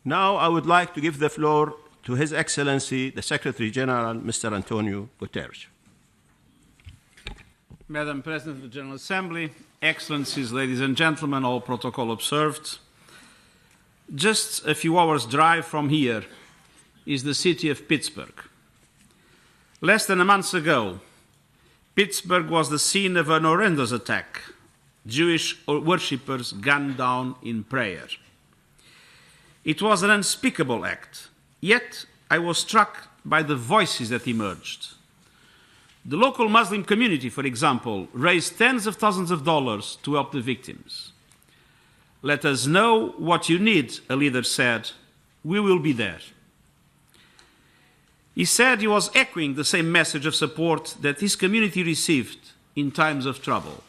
Now I would like to give the floor to His Excellency, the Secretary General, Mr. António Guterres. Madam President of the General Assembly, Excellencies, ladies and gentlemen, all protocol observed. Just a few hours' drive from here is the city of Pittsburgh. Less than a month ago, Pittsburgh was the scene of an horrendous attack. Jewish worshippers gunned down in prayer. It was an unspeakable act, yet I was struck by the voices that emerged. The local Muslim community, for example, raised tens of thousands of dollars to help the victims. Let us know what you need, a leader said. We will be there. He said he was echoing the same message of support that his community received in times of trouble.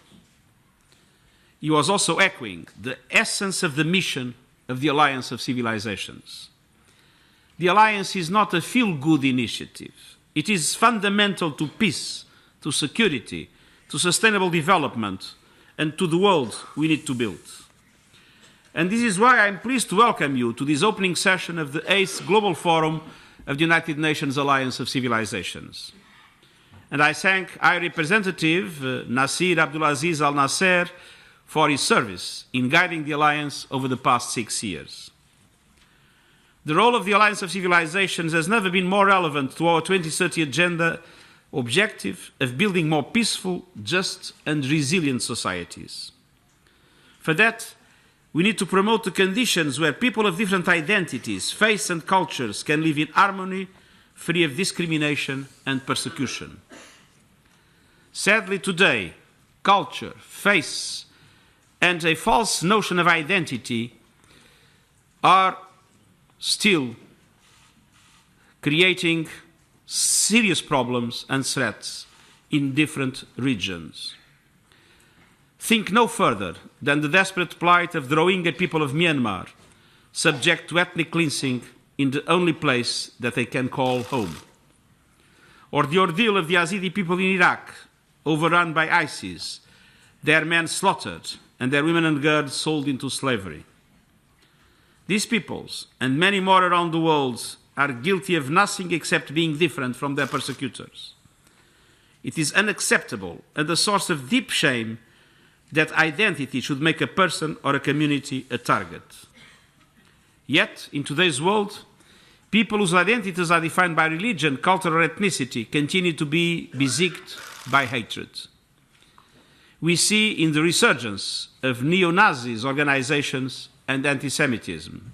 He was also echoing the essence of the mission of the Alliance of Civilizations. The Alliance is not a feel-good initiative. It is fundamental to peace, to security, to sustainable development, and to the world we need to build. And this is why I'm pleased to welcome you to this opening session of the 8th Global Forum of the United Nations Alliance of Civilizations. And I thank High Representative Nasir Abdulaziz Al Nasser for his service in guiding the Alliance over the past 6 years. The role of the Alliance of Civilizations has never been more relevant to our 2030 agenda objective of building more peaceful, just and resilient societies. For that, we need to promote the conditions where people of different identities, faiths and cultures can live in harmony, free of discrimination and persecution. Sadly today, culture, faiths, and a false notion of identity are still creating serious problems and threats in different regions. Think no further than the desperate plight of the Rohingya people of Myanmar, subject to ethnic cleansing in the only place that they can call home. Or the ordeal of the Yazidi people in Iraq, overrun by ISIS, their men slaughtered and their women and girls sold into slavery. These peoples, and many more around the world, are guilty of nothing except being different from their persecutors. It is unacceptable and a source of deep shame that identity should make a person or a community a target. Yet, in today's world, people whose identities are defined by religion, culture, or ethnicity continue to be besieged by hatred. We see in the resurgence of neo-Nazis organizations and anti-Semitism.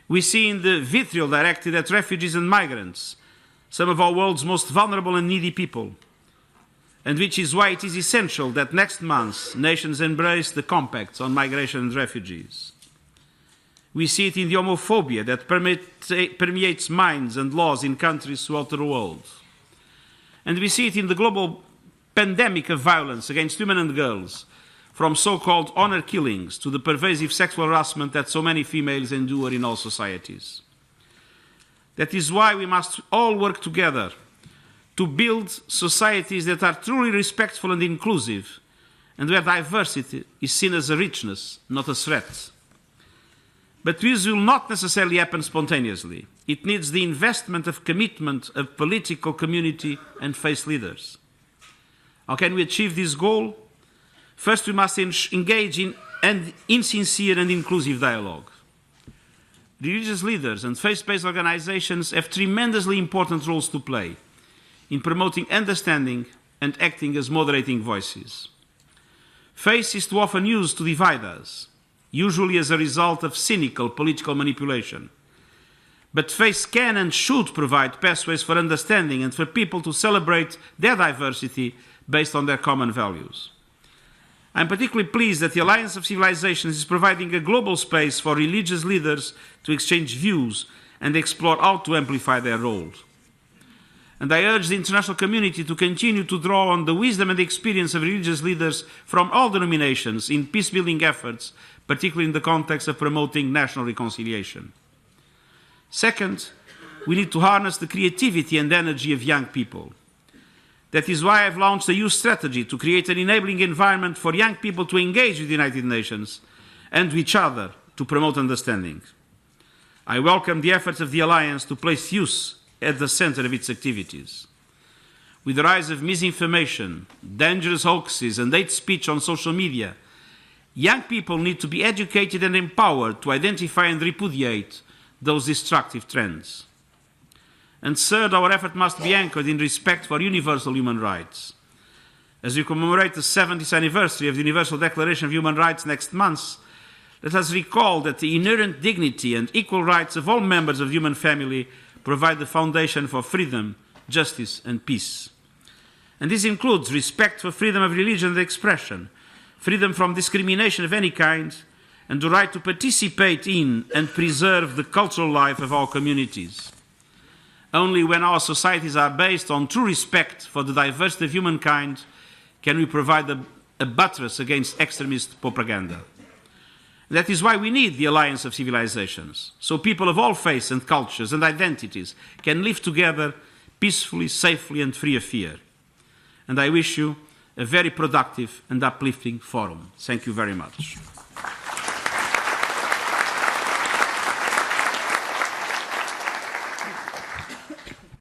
We see in the vitriol directed at refugees and migrants, some of our world's most vulnerable and needy people, and which is why it is essential that next month nations embrace the compacts on migration and refugees. We see it in the homophobia that permeates minds and laws in countries throughout the world. And we see it in the global pandemic of violence against women and girls, from so-called honor killings to the pervasive sexual harassment that so many females endure in all societies. That is why we must all work together to build societies that are truly respectful and inclusive, and where diversity is seen as a richness, not a threat. But this will not necessarily happen spontaneously. It needs the investment of commitment of political community and faith leaders. How can we achieve this goal? First, we must engage in sincere and inclusive dialogue. Religious leaders and faith-based organizations have tremendously important roles to play in promoting understanding and acting as moderating voices. Faith is too often used to divide us, usually as a result of cynical political manipulation. But faith can and should provide pathways for understanding and for people to celebrate their diversity based on their common values. I'm particularly pleased that the Alliance of Civilizations is providing a global space for religious leaders to exchange views and explore how to amplify their role. And I urge the international community to continue to draw on the wisdom and experience of religious leaders from all denominations in peace-building efforts, particularly in the context of promoting national reconciliation. Second, we need to harness the creativity and energy of young people. That is why I've launched a youth strategy to create an enabling environment for young people to engage with the United Nations and with each other to promote understanding. I welcome the efforts of the Alliance to place youth at the center of its activities. With the rise of misinformation, dangerous hoaxes, and hate speech on social media, young people need to be educated and empowered to identify and repudiate those destructive trends. And third, our effort must be anchored in respect for universal human rights. As we commemorate the 70th anniversary of the Universal Declaration of Human Rights next month, let us recall that the inherent dignity and equal rights of all members of the human family provide the foundation for freedom, justice, and peace. And this includes respect for freedom of religion and expression, freedom from discrimination of any kind, and the right to participate in and preserve the cultural life of our communities. Only when our societies are based on true respect for the diversity of humankind can we provide a buttress against extremist propaganda. That is why we need the alliance of civilizations, so people of all faiths and cultures and identities can live together peacefully, safely, and free of fear. And I wish you a very productive and uplifting forum. Thank you very much.